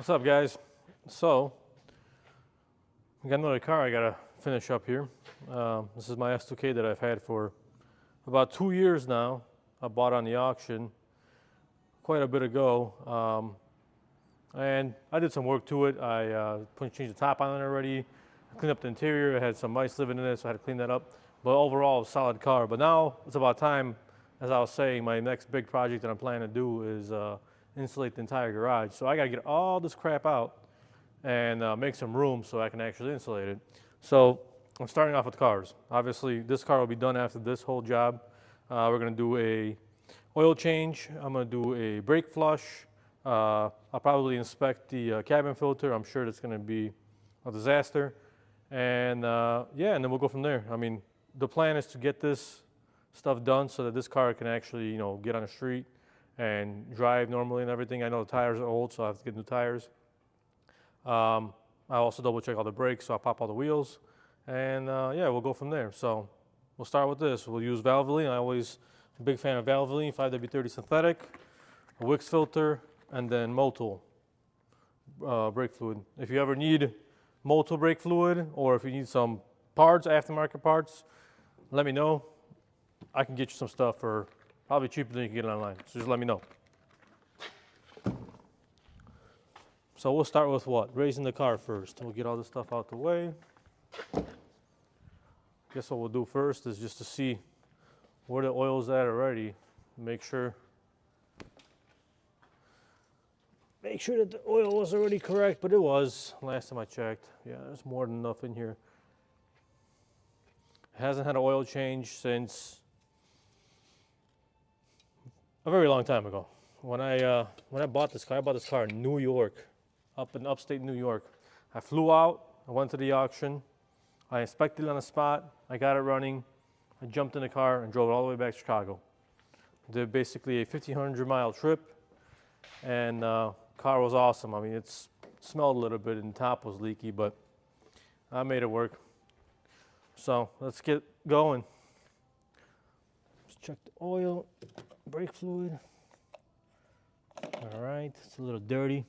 What's up, guys? So, we got another car I gotta finish up here. This is my S2000 that I've had for about 2 years now. I bought it on the auction quite a bit ago, and I did some work to it. I changed the top on it already. I cleaned up the interior. It had some mice living in it, so I had to clean that up. But overall, a solid car. But now it's about time, as I was saying, my next big project that I'm planning to do is insulate the entire garage. So I gotta get all this crap out and make some room so I can actually insulate it. So I'm starting off with cars. Obviously, this car will be done after this whole job. We're gonna do a oil change. I'm gonna do a brake flush. I'll probably inspect the cabin filter. I'm sure that's gonna be a disaster. And yeah, and then we'll go from there. I mean, the plan is to get this stuff done so that this car can actually, you know, get on the street and drive normally and everything. I know the tires are old, so I have to get new tires. I also double check all the brakes, so I'll pop all the wheels. And yeah, we'll go from there. So we'll start with this. We'll use Valvoline. I'm always a big fan of Valvoline, 5W30 synthetic, a Wix filter, and then Motul brake fluid. If you ever need Motul brake fluid, or if you need some parts, aftermarket parts, let me know. I can get you some stuff for probably cheaper than you can get it online. So just let me know. So we'll start with what? Raising the car first. We'll get all this stuff out the way. Guess what we'll do first is just to see where the oil's at already. Make sure that the oil was already correct, but it was last time I checked. Yeah, there's more than enough in here. It hasn't had an oil change since a very long time ago. When I bought this car in New York, up in upstate New York. I flew out, I went to the auction, I inspected it on the spot, I got it running, I jumped in the car and drove it all the way back to Chicago. Did basically a 1,500 mile trip, and car was awesome. I mean, it smelled a little bit and the top was leaky, but I made it work. So let's get going. Let's check the oil, brake fluid. All right, it's a little dirty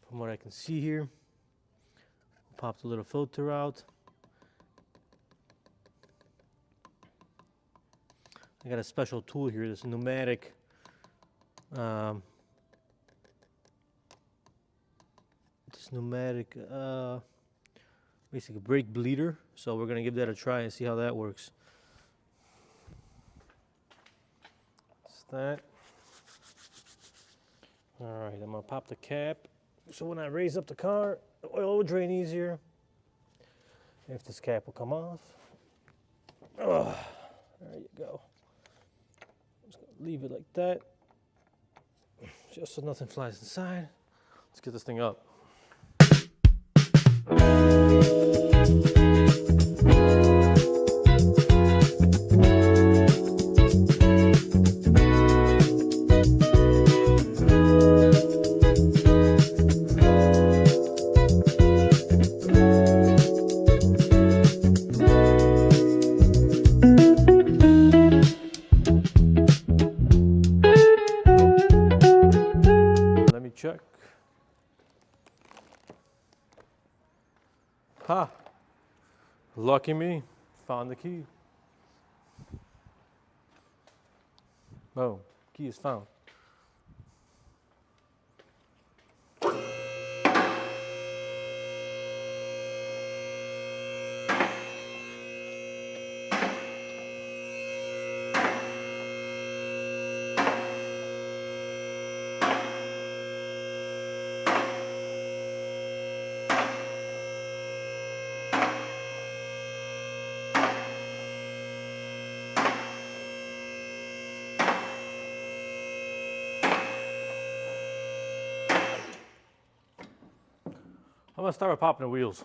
from what I can see here. Pop the little filter out. I got a special tool here, this pneumatic basically brake bleeder. So we're gonna give that a try and see how that works. That's that. All right, I'm gonna pop the cap. So when I raise up the car, the oil will drain easier. If this cap will come off. Oh, there you go. Just gonna leave it like that. Just so nothing flies inside. Let's get this thing up. Check. Ha! Lucky me. Found the key. Boom. Key is found. I'm gonna start with popping the wheels.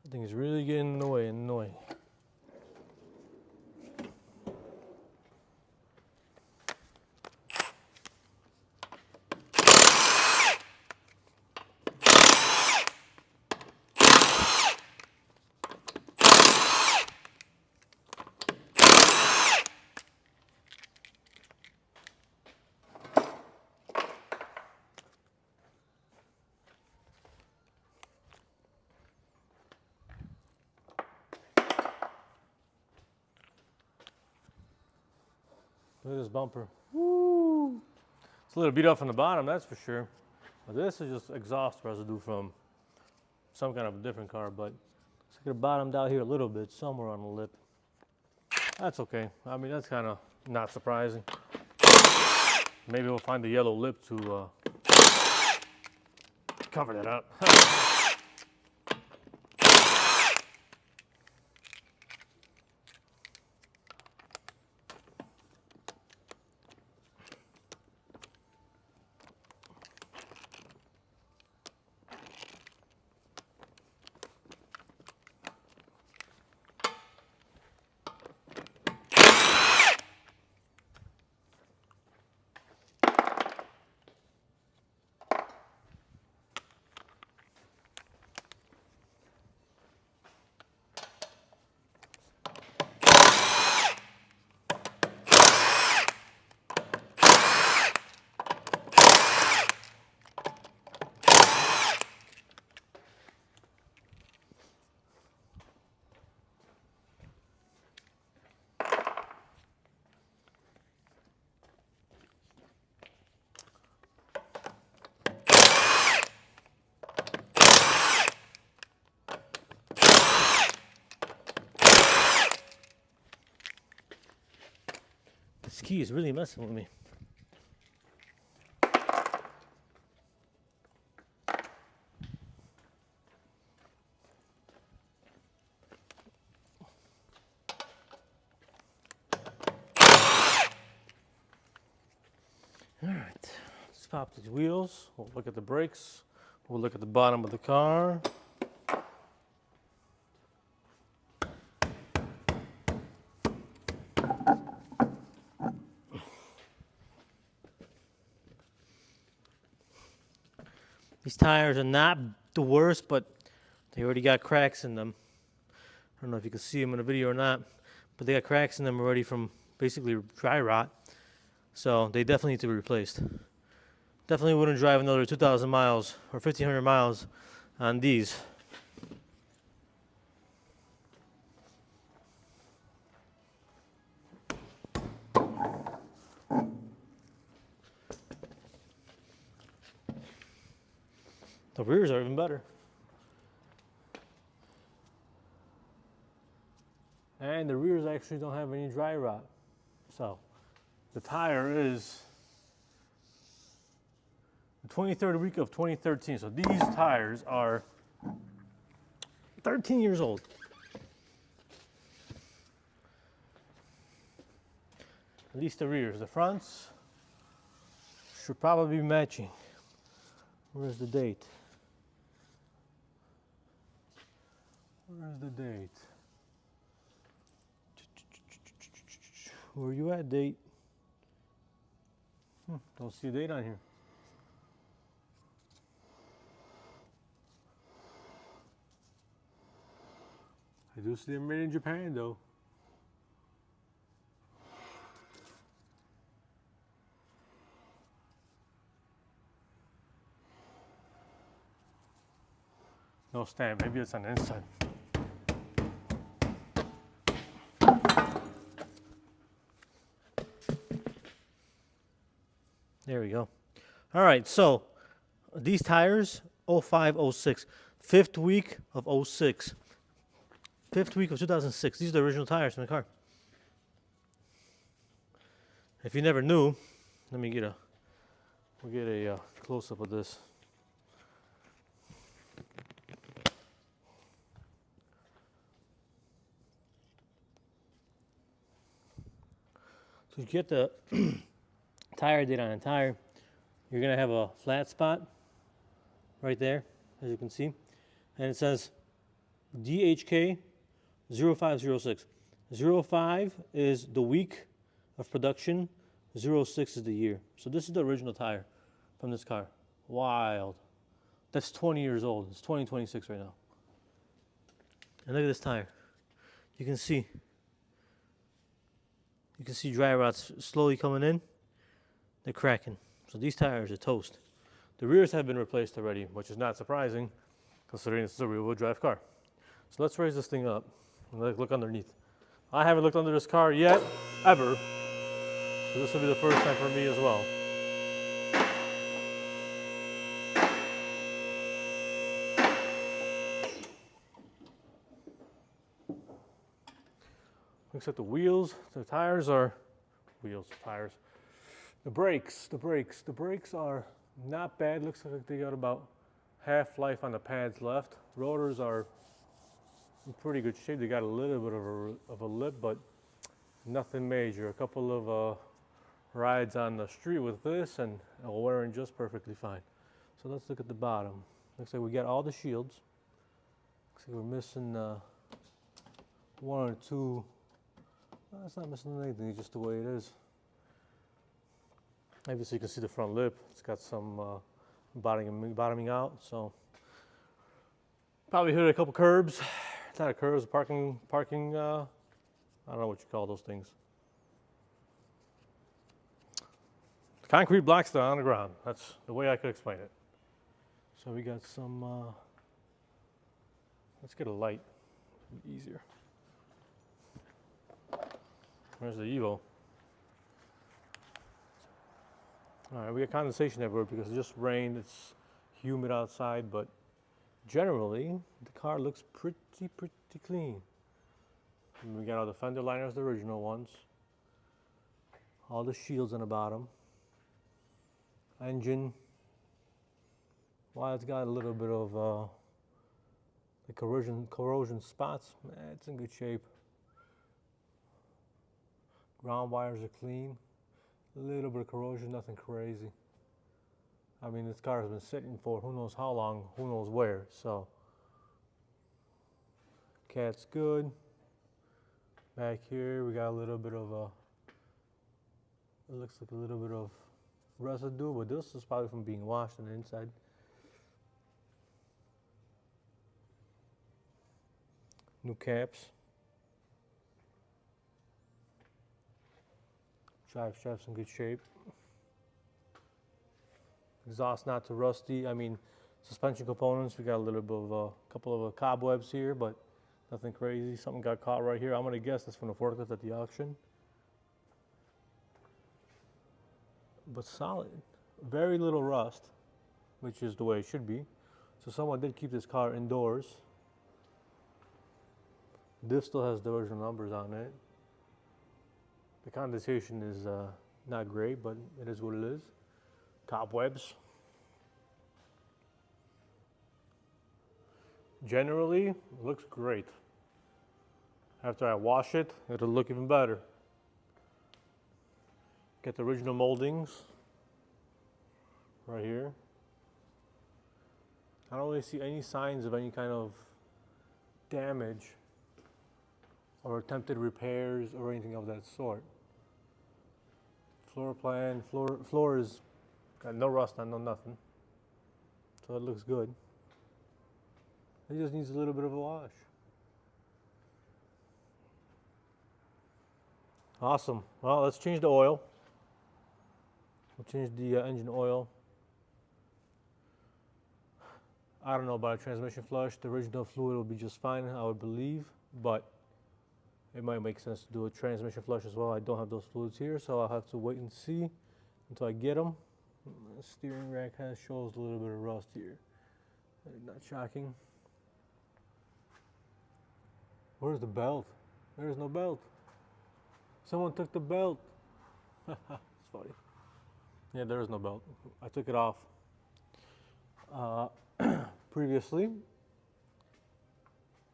That thing is really getting in the way and annoying. Look at this bumper. Woo! It's a little beat up from the bottom, that's for sure. But this is just exhaust residue from some kind of a different car, but it's like it bottomed out here a little bit, somewhere on the lip. That's okay. I mean, that's kind of not surprising. Maybe we'll find the yellow lip to cover that up. This key is really messing with me. All right, let's pop these wheels. We'll look at the brakes. We'll look at the bottom of the car. These tires are not the worst, but they already got cracks in them. I don't know if you can see them in the video or not, but they got cracks in them already from basically dry rot. So they definitely need to be replaced. Definitely wouldn't drive another 2,000 miles or 1,500 miles on these. The rears are even better. And the rears actually don't have any dry rot. So the tire is the 23rd week of 2013. So these tires are 13 years old. At least the rears. The fronts should probably be matching. Where's the date? Where's the date? Where you at, date? Don't see a date on here. I do see them made in Japan, though. No stamp. Maybe it's on the inside. There we go. All right, so these tires, 05, 06, 5th week of 06, 5th week of 2006. These are the original tires from the car. If you never knew, let me get we'll get a close-up of this. So you get the tire date on a tire. You're going to have a flat spot right there, as you can see. And it says DHK 0506. 05 is the week of production, 06 is the year. So this is the original tire from this car. Wild. That's 20 years old. It's 2026 right now. And look at this tire. You can see dry rots slowly coming in. They're cracking. So these tires are toast. The rears have been replaced already, which is not surprising considering this is a rear-wheel drive car. So let's raise this thing up and look underneath. I haven't looked under this car yet, ever. So this will be the first time for me as well. Looks like the wheels, the tires are, tires. The brakes are not bad. Looks like they got about half life on the pads left. Rotors are in pretty good shape. They got a little bit of a lip, but nothing major. A couple of rides on the street with this and it'll wear in just perfectly fine. So let's look at the bottom. Looks like we got all the shields. Looks like we're missing one or two. Well, it's not missing anything, it's just the way it is. Obviously you can see the front lip. It's got some bottoming out, so probably hit a couple curbs. Not a curbs, parking, I don't know what you call those things. The concrete blocks that are on the ground. That's the way I could explain it. So we got some, let's get a light, it'll be easier. There's the Evo. All right, we got condensation everywhere because it just rained. It's humid outside, but generally the car looks pretty clean. And we got all the fender liners, the original ones. All the shields on the bottom. Engine. While it's got a little bit of the corrosion spots, it's in good shape. Ground wires are clean. A little bit of corrosion, nothing crazy. I mean, this car has been sitting for who knows how long, who knows where, so. Cat's good. Back here, we got a little bit of it looks like a little bit of residue, but this is probably from being washed on the inside. New caps. Drive shaft's in good shape. Exhaust not too rusty. I mean, suspension components, we got a little bit of a couple of cobwebs here, but nothing crazy. Something got caught right here. I'm gonna guess that's from the forklift at the auction. But solid. Very little rust, which is the way it should be. So someone did keep this car indoors. This still has the original numbers on it. The condensation is not great, but it is what it is. Cobwebs. Generally, it looks great. After I wash it, it'll look even better. Get the original moldings right here. I don't really see any signs of any kind of damage or attempted repairs or anything of that sort. Floor plan, floor is got no rust on, no nothing. So it looks good. It just needs a little bit of a wash. Awesome. Well, let's change the oil. We'll change the engine oil. I don't know about a transmission flush. The original fluid will be just fine, I would believe, but it might make sense to do a transmission flush as well. I don't have those fluids here, so I'll have to wait and see until I get them. The steering rack shows a little bit of rust here. Not shocking. Where's the belt? There's no belt. Someone took the belt. It's funny. Yeah, there is no belt. I took it off previously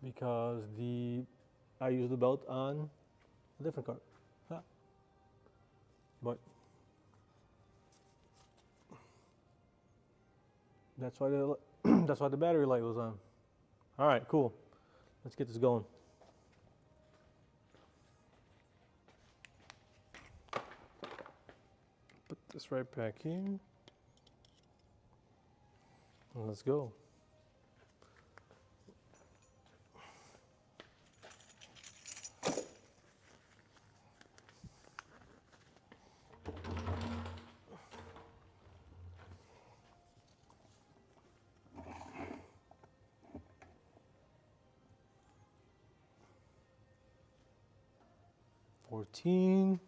because I used the belt on a different car. But that's why that's why the battery light was on. All right, cool. Let's get this going. Put this right back here. And let's go. $14.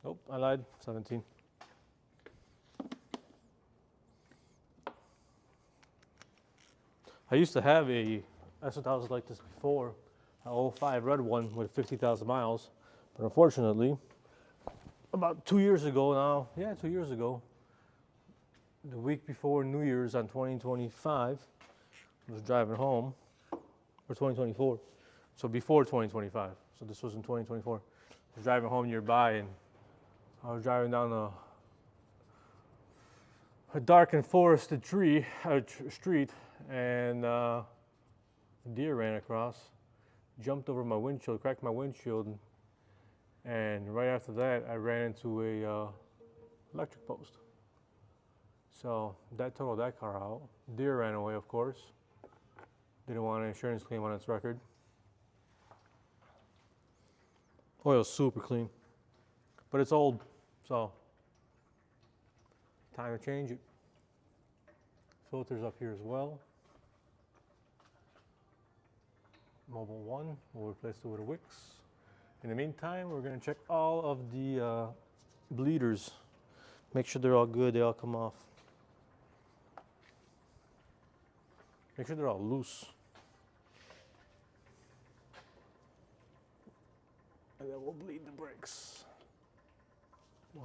Nope, I lied. 17. I used to have a S2000 like this before, an 05 red one with 50,000 miles, but unfortunately, about 2 years ago now, 2 years ago, the week before New Year's on 2025, I was driving home, or 2024, so before 2025, so this was in 2024. I was driving home nearby, and I was driving down a dark and forested street, and a deer ran across, jumped over my windshield, cracked my windshield, and right after that, I ran into a electric post. So that totaled that car out. Deer ran away, of course. Didn't want an insurance claim on its record. Oil's super clean, but it's old, so time to change it. Filters up here as well. Mobile 1, we'll replace it with a Wix. In the meantime, we're going to check all of the bleeders. Make sure they're all good, they all come off. Make sure they're all loose. And then we'll bleed the brakes. 1.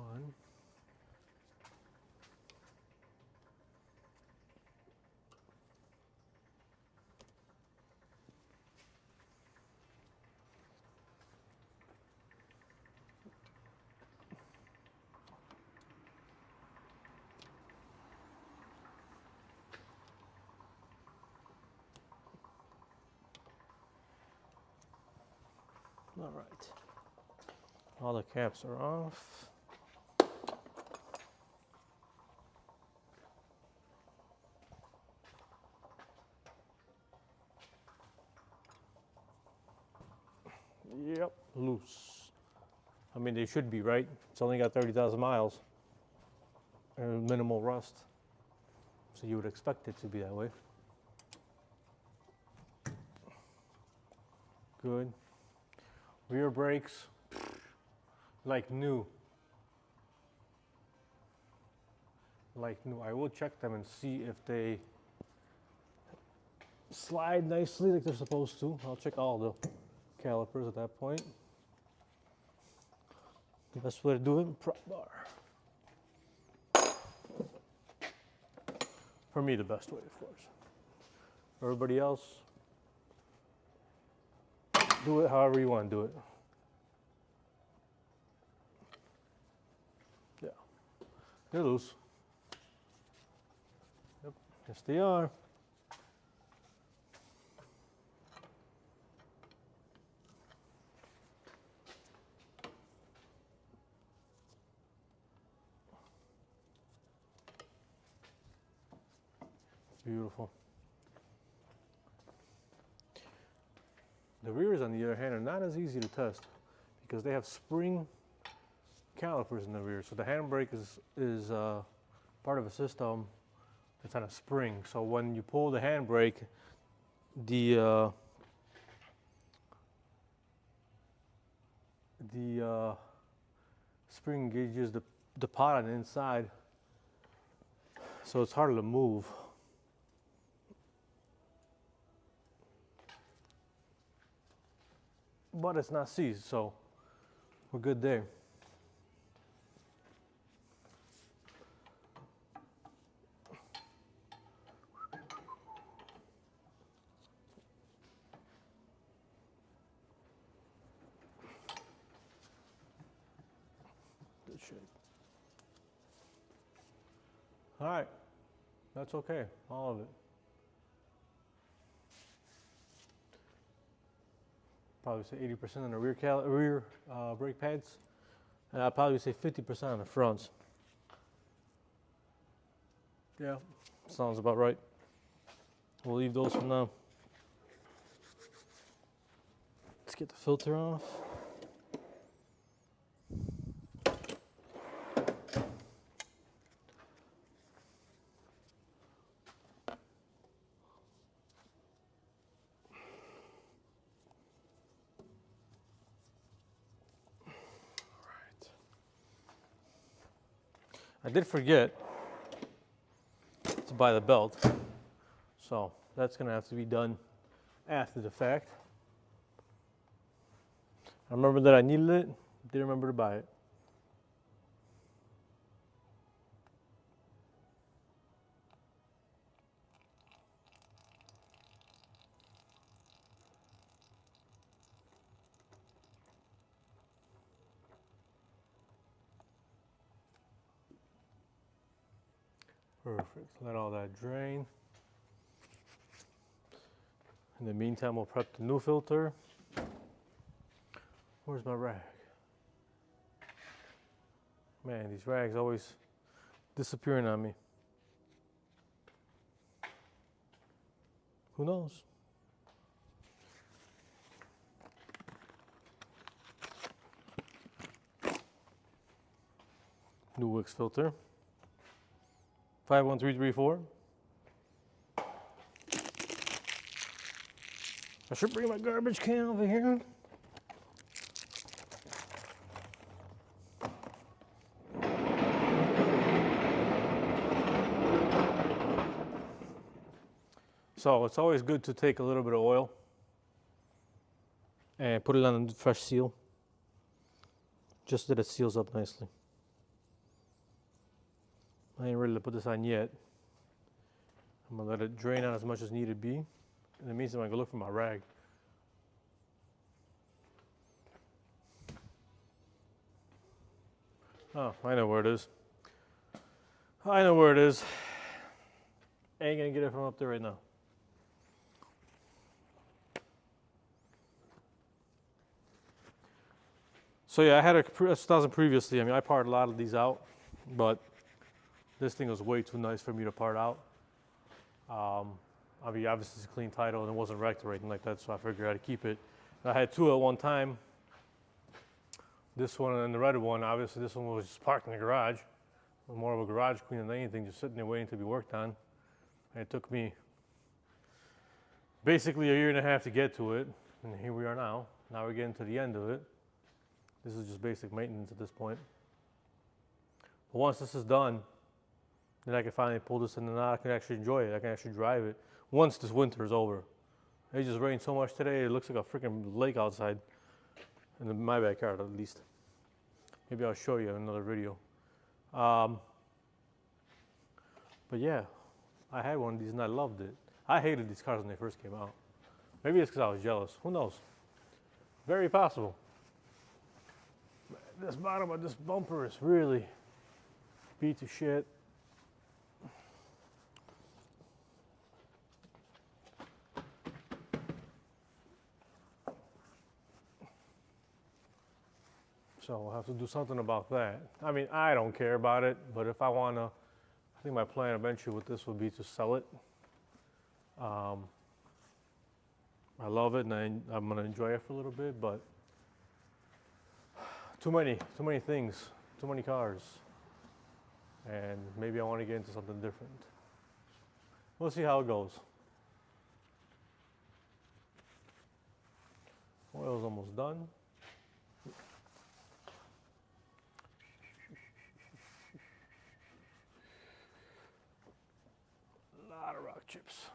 All right. All the caps are off. Yep, loose. I mean, they should be, right? It's only got 30,000 miles and minimal rust. So you would expect it to be that way. Good. Rear brakes, like new. Like new. I will check them and see if they slide nicely like they're supposed to. I'll check all the calipers at that point. The best way to do it, prop bar. For me, the best way, of course. Everybody else, do it however you want to do it. Yeah, they're loose. Yep, yes they are. Beautiful. The rears, on the other hand, are not as easy to test because they have spring calipers in the rear. So the handbrake is part of a system that's on a spring. So when you pull the handbrake, the spring engages the pot on the inside, so it's harder to move. But it's not seized, so we're good there. Good shape. All right, that's okay, all of it. Probably say 80% on the rear brake pads, and I'd probably say 50% on the fronts. Yeah, sounds about right. We'll leave those for now. Let's get the filter off. I did forget to buy the belt, so that's gonna have to be done after the fact. I remember that I needed it, didn't remember to buy it. Perfect, let all that drain. In the meantime, we'll prep the new filter. Where's my rag? Man, these rags always disappearing on me. Who knows? New Wix filter. 51334. I should bring my garbage can over here. So it's always good to take a little bit of oil and put it on a fresh seal, just so that it seals up nicely. I ain't ready to put this on yet. I'm gonna let it drain out as much as needed be. In the meantime, I go look for my rag. Oh, I know where it is. I know where it is. Ain't gonna get it from up there right now. So yeah, I had a S2000 previously. I mean, I parted a lot of these out, but this thing was way too nice for me to part out. I mean, obviously it's a clean title and it wasn't wrecked or anything like that, so I figured I'd keep it. I had two at one time. This one and the red one. Obviously this one was just parked in the garage. It was more of a garage clean than anything, just sitting there waiting to be worked on. And it took me basically a year and a half to get to it, and here we are now. Now we're getting to the end of it. This is just basic maintenance at this point. But once this is done, then I can finally pull this in and now I can actually enjoy it. I can actually drive it once this winter is over. It just rained so much today, it looks like a freaking lake outside. In my backyard, at least. Maybe I'll show you in another video. But yeah, I had one of these and I loved it. I hated these cars when they first came out. Maybe it's because I was jealous. Who knows? Very possible. This bottom of this bumper is really beat to shit. So we'll have to do something about that. I mean, I don't care about it, but if I want to, I think my plan eventually with this would be to sell it. I love it and I'm going to enjoy it for a little bit, but too many things, too many cars. And maybe I want to get into something different. We'll see how it goes. Oil's almost done. A lot of rock chips.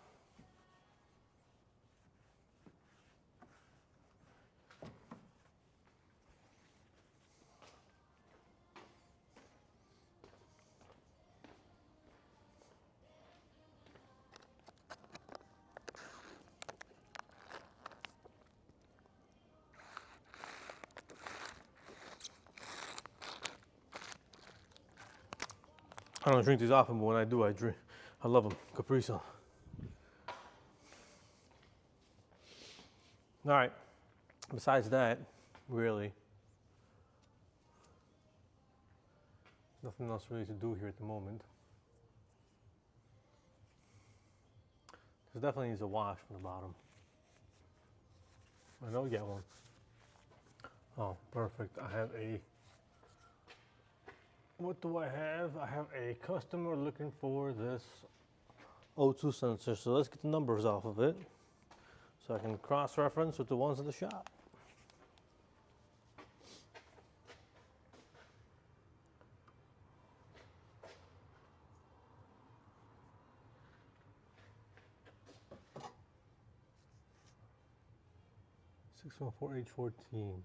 I don't drink these often, but when I do, I drink. I love them. Capri Sun. All right. Besides that, really, nothing else really to do here at the moment. This definitely needs a wash from the bottom. I know you get one. Oh, perfect. I have a. What do I have? I have a customer looking for this O2 sensor. So let's get the numbers off of it so I can cross-reference with the ones in the shop. 614H14.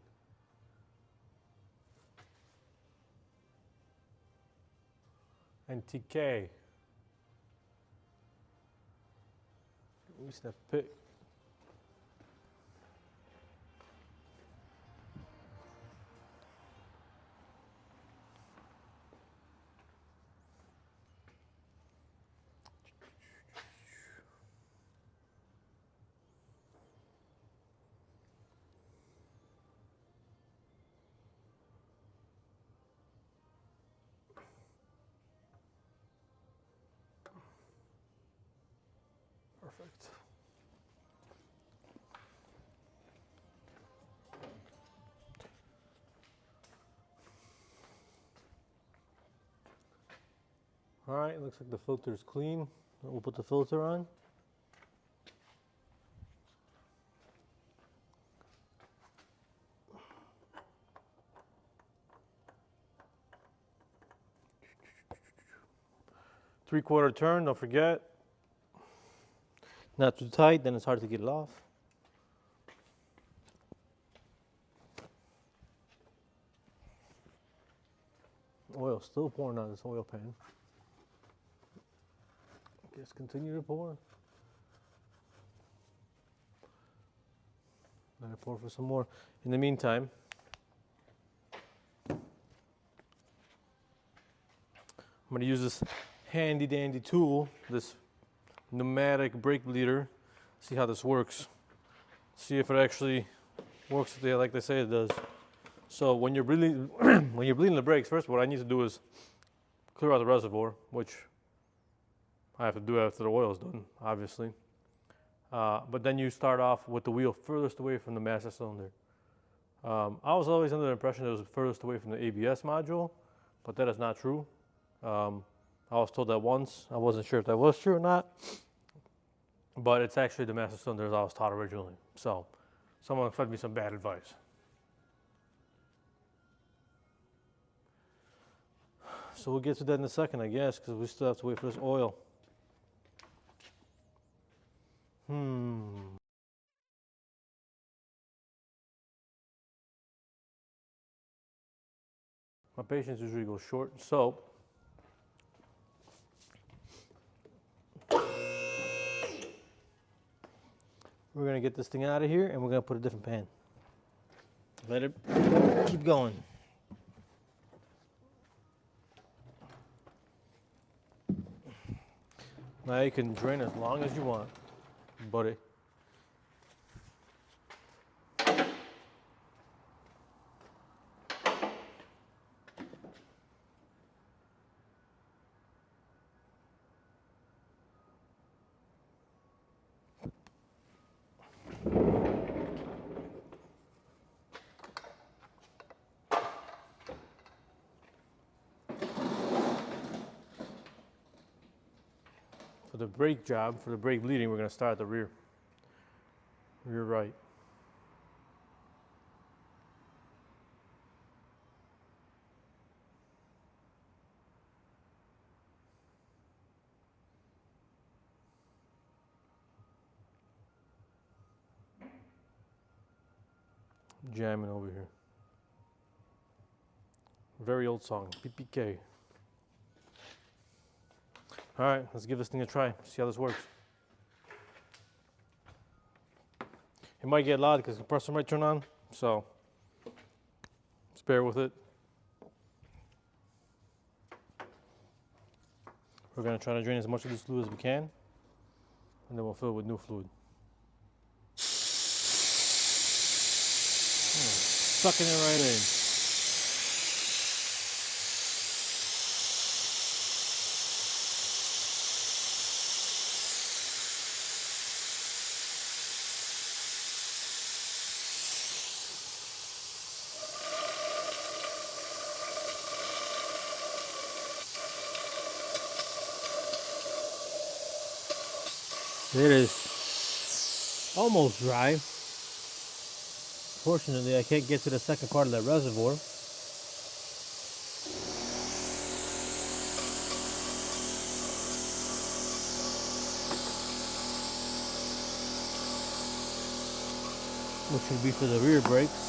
NTK. Use that pick. Perfect. All right, looks like the filter is clean. We'll put the filter on. Three-quarter turn, don't forget. Not too tight, then it's hard to get it off. Oil still pouring out of this oil pan. Just continue to pour. Let it pour for some more. In the meantime, I'm going to use this handy dandy tool, this pneumatic brake bleeder, see how this works. See if it actually works like they say it does. So when you're bleeding, when you're bleeding the brakes, first what I need to do is clear out the reservoir, which I have to do after the oil is done, obviously. But then you start off with the wheel furthest away from the master cylinder. I was always under the impression it was furthest away from the ABS module, but that is not true. I was told that once. I wasn't sure if that was true or not, but it's actually the master cylinder as I was taught originally. So someone fed me some bad advice. So we'll get to that in a second, I guess, because we still have to wait for this oil. My patience usually goes short, so we're gonna get this thing out of here and we're gonna put a different pan. Let it keep going. Now you can drain as long as you want, buddy. For the brake job, for the brake bleeding, we're going to start at the rear right. Jamming over here. Very old song, PPK. All right, let's give this thing a try, see how this works. It might get loud because the compressor might turn on, so just bear with it. We're going to try to drain as much of this fluid as we can, and then we'll fill it with new fluid. Sucking it right in. It is almost dry. Fortunately, I can't get to the second part of that reservoir. which would be for the rear brakes.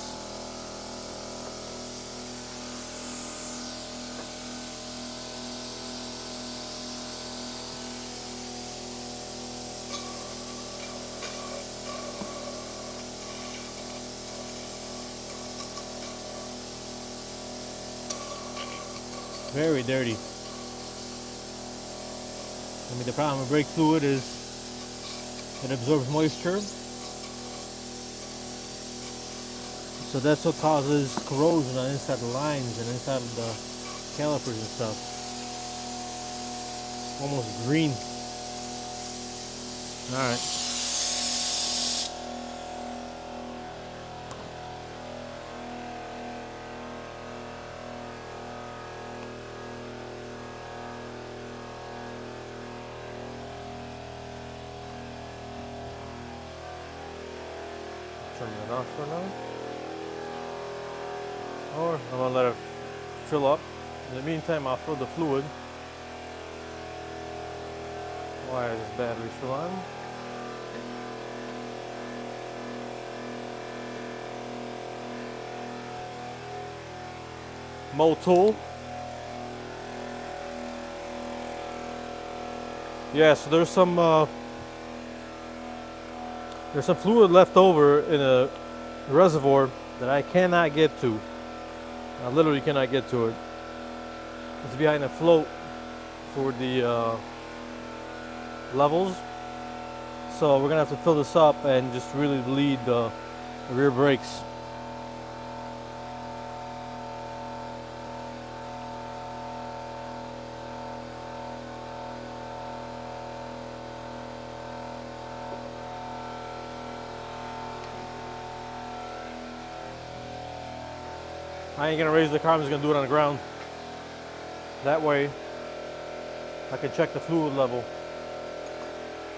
Very dirty. I mean, the problem with brake fluid is it absorbs moisture. So that's what causes corrosion on inside the lines and inside of the calipers and stuff. Almost green. Alright. Turn that off for now. Or I'm gonna let it fill up. In the meantime, I'll fill the fluid. Why is this battery still on? Motul. Yeah, so there's some fluid left over in a reservoir that I cannot get to. I literally cannot get to it. It's behind a float for the levels. So we're gonna have to fill this up and just really bleed the rear brakes. I ain't gonna raise the car, I'm just gonna do it on the ground. That way I can check the fluid level.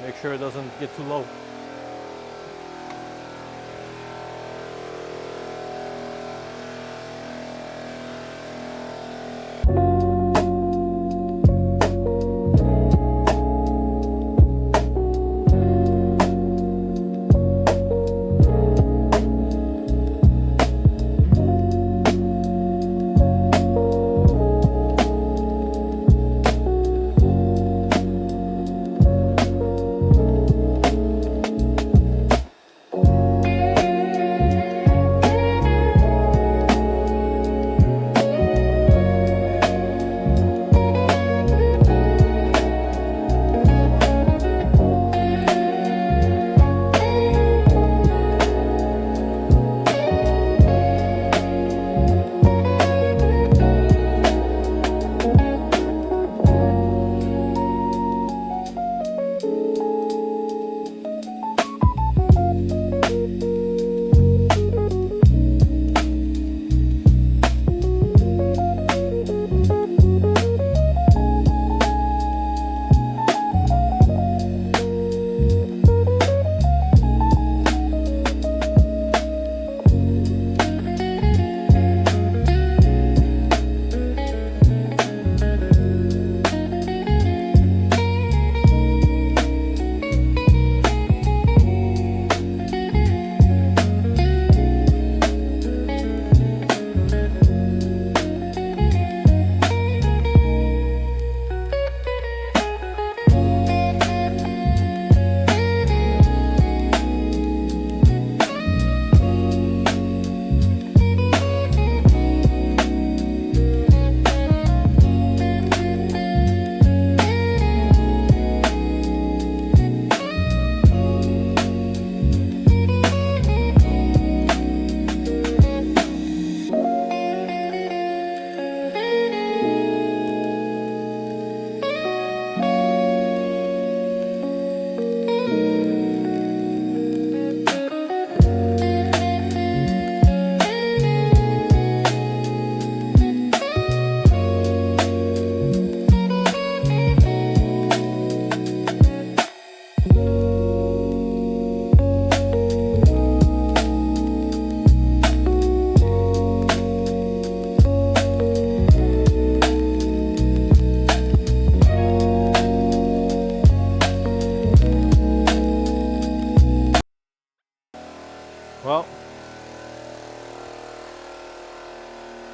Make sure it doesn't get too low.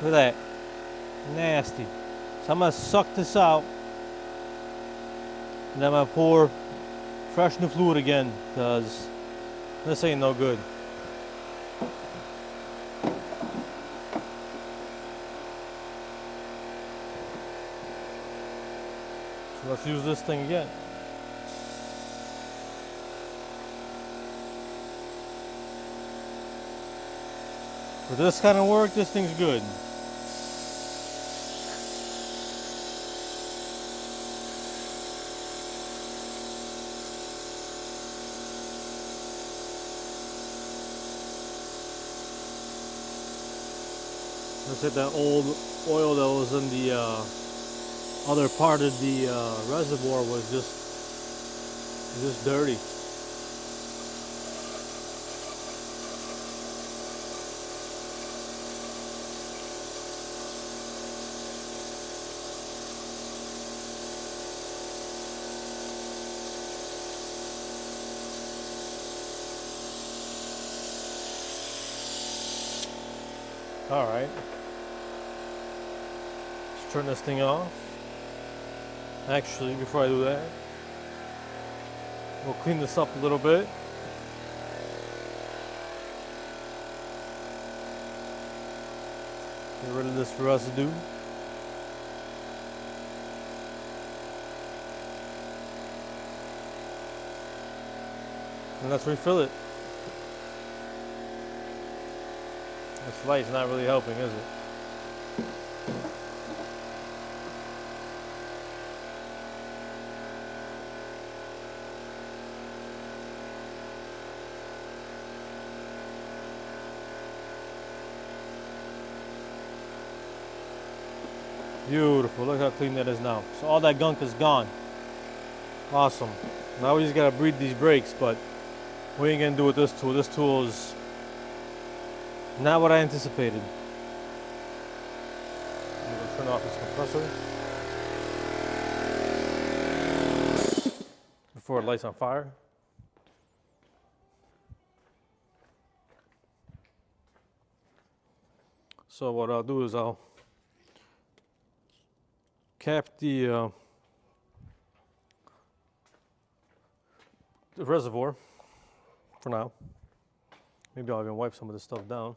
Look at that. Nasty. So I'm gonna suck this out and then I'm gonna pour fresh new fluid again because this ain't no good. So let's use this thing again. For this kind of work, this thing's good. Let's hit that old oil that was in the other part of the reservoir was just dirty. All right, let's turn this thing off. Actually, before I do that, we'll clean this up a little bit. Get rid of this residue. And let's refill it. This light's not really helping, is it? Beautiful, look how clean that is now. So all that gunk is gone. Awesome. Now we just gotta breathe these brakes, but we ain't gonna do with this tool. This tool is not what I anticipated. I'm gonna turn off this compressor before it lights on fire. So what I'll do is I'll cap the reservoir for now. Maybe I'll even wipe some of this stuff down.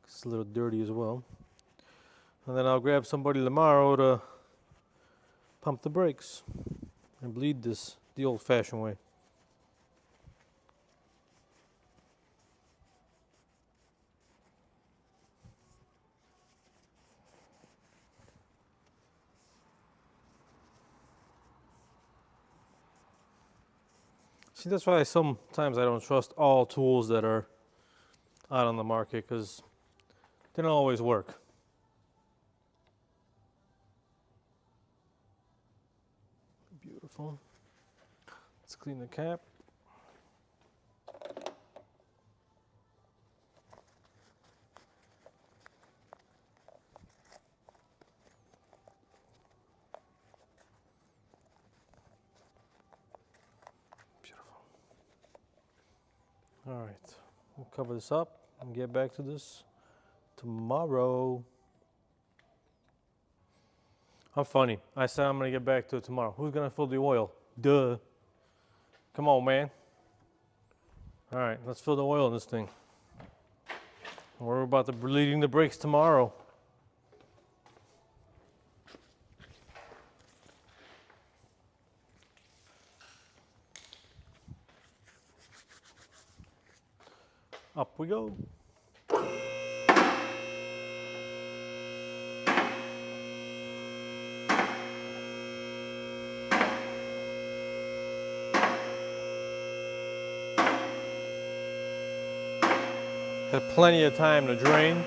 It's a little dirty as well. And then I'll grab somebody tomorrow to pump the brakes and bleed this the old-fashioned way. See, that's why sometimes I don't trust all tools that are out on the market because they don't always work. Beautiful. Let's clean the cap. All right, we'll cover this up and get back to this tomorrow. I'm funny. I said I'm gonna get back to it tomorrow. Who's gonna fill the oil? Duh. Come on, man. All right, let's fill the oil in this thing. We're about to bleeding the brakes tomorrow. Up we go. Had plenty of time to drain.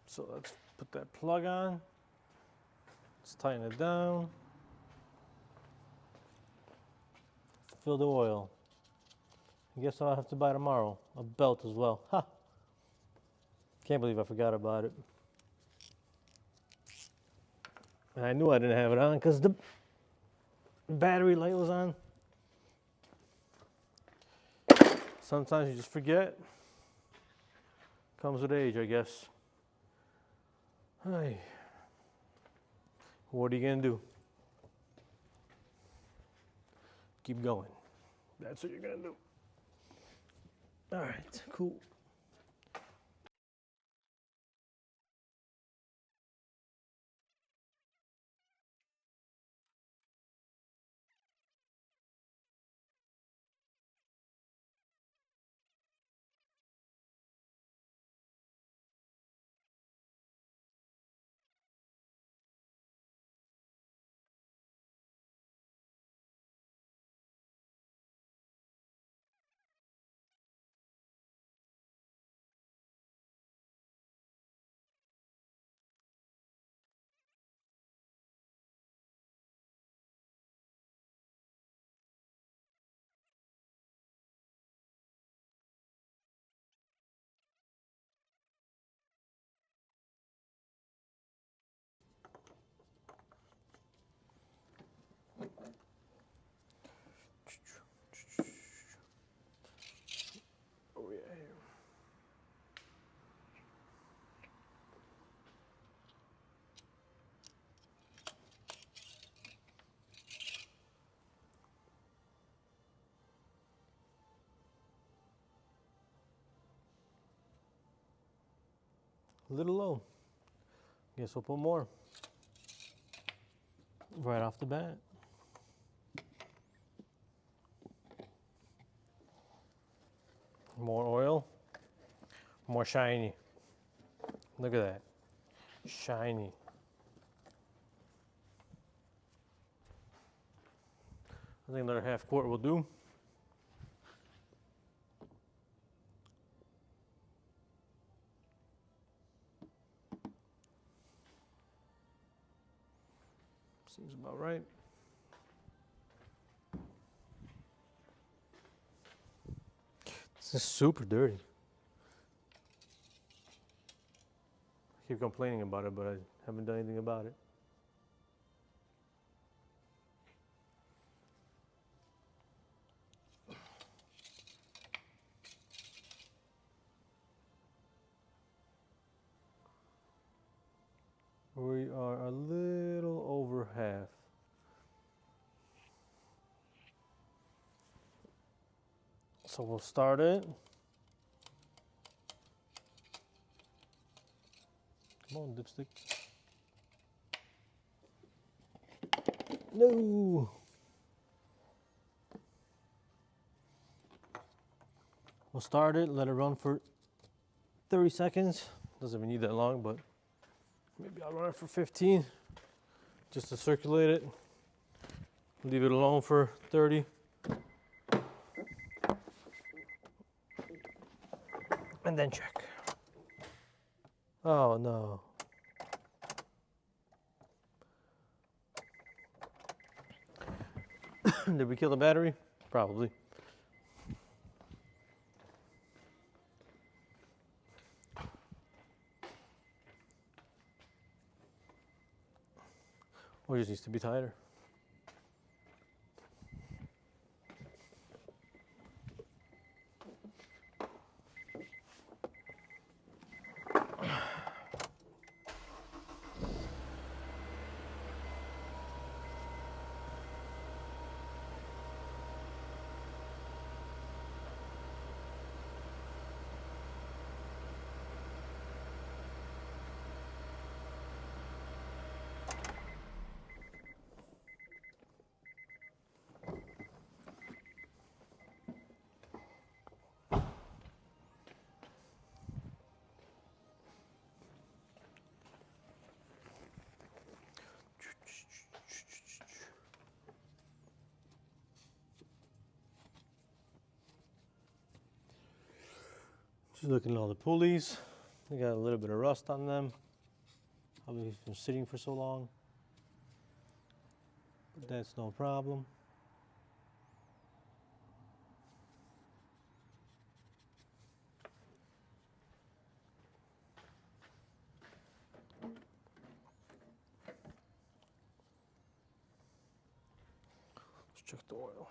So let's put that plug on. Let's tighten it down. Fill the oil. I guess I'll have to buy tomorrow a belt as well. Ha! Can't believe I forgot about it. And I knew I didn't have it on because the battery light was on. Sometimes you just forget. Comes with age, I guess. Hey, what are you gonna do? Keep going. That's what you're gonna do. All right, cool. Oh yeah. A little low. Guess we'll put more. Right off the bat. More oil. More shiny. Look at that. Shiny. I think another half quart will do. Seems about right. This is super dirty. I keep complaining about it, but I haven't done anything about it. We are a little over half. So we'll start it. Come on, dipstick. No! We'll start it, let it run for 30 seconds. Doesn't even need that long, but maybe I'll run it for 15 just to circulate it. Leave it alone for 30. And then check. Oh no. Did we kill the battery? Probably. Or it just needs to be tighter. Just looking at all the pulleys. They got a little bit of rust on them. Probably been sitting for so long. But that's no problem. check the oil.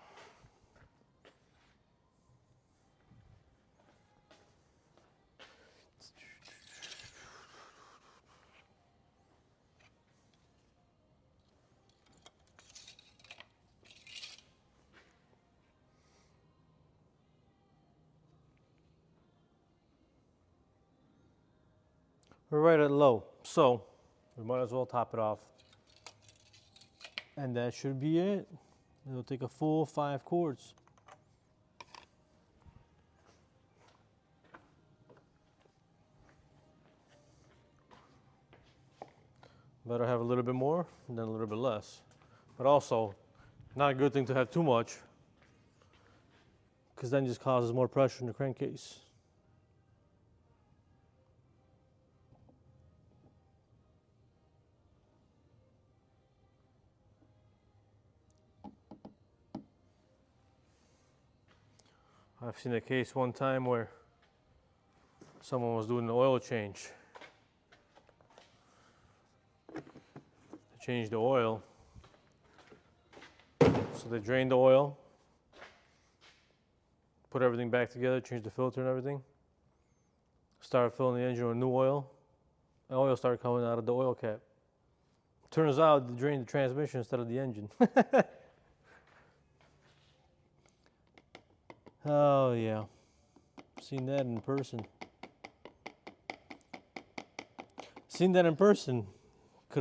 We're right at low, so we might as well top it off. And that should be it. It'll take a full 5 quarts. Better have a little bit more than a little bit less. But also, not a good thing to have too much, because then it just causes more pressure in the crankcase. I've seen a case one time where someone was doing an oil change. They changed the oil. So they drained the oil, put everything back together, changed the filter and everything, started filling the engine with new oil. The oil started coming out of the oil cap. Turns out they drained the transmission instead of the engine. Oh yeah, seen that in person. Seen that in person. I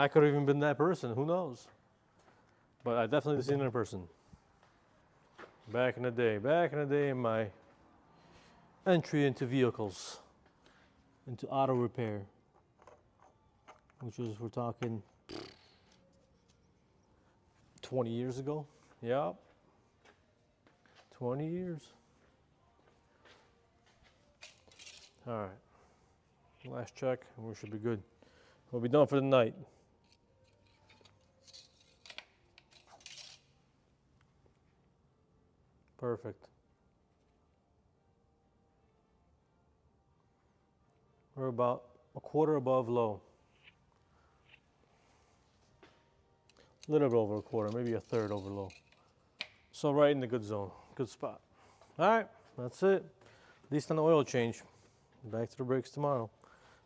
could have even been that person. Who knows? But I definitely seen it in person. Back in the day in my entry into vehicles, into auto repair, which was, we're talking 20 years ago. Yep. 20 years. All right. Last check, and we should be good. We'll be done for the night. Perfect. We're about a quarter above low. A little bit over a quarter, maybe a third over low. So right in the good zone, good spot. All right, that's it. At least on the oil change. Back to the brakes tomorrow.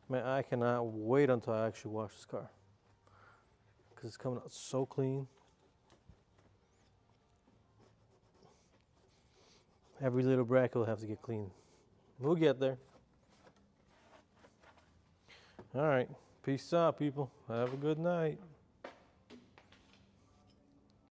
Man, I cannot wait until I actually wash this car, because it's coming out so clean. Every little bracket will have to get clean. We'll get there. All right, peace out, people. Have a good night.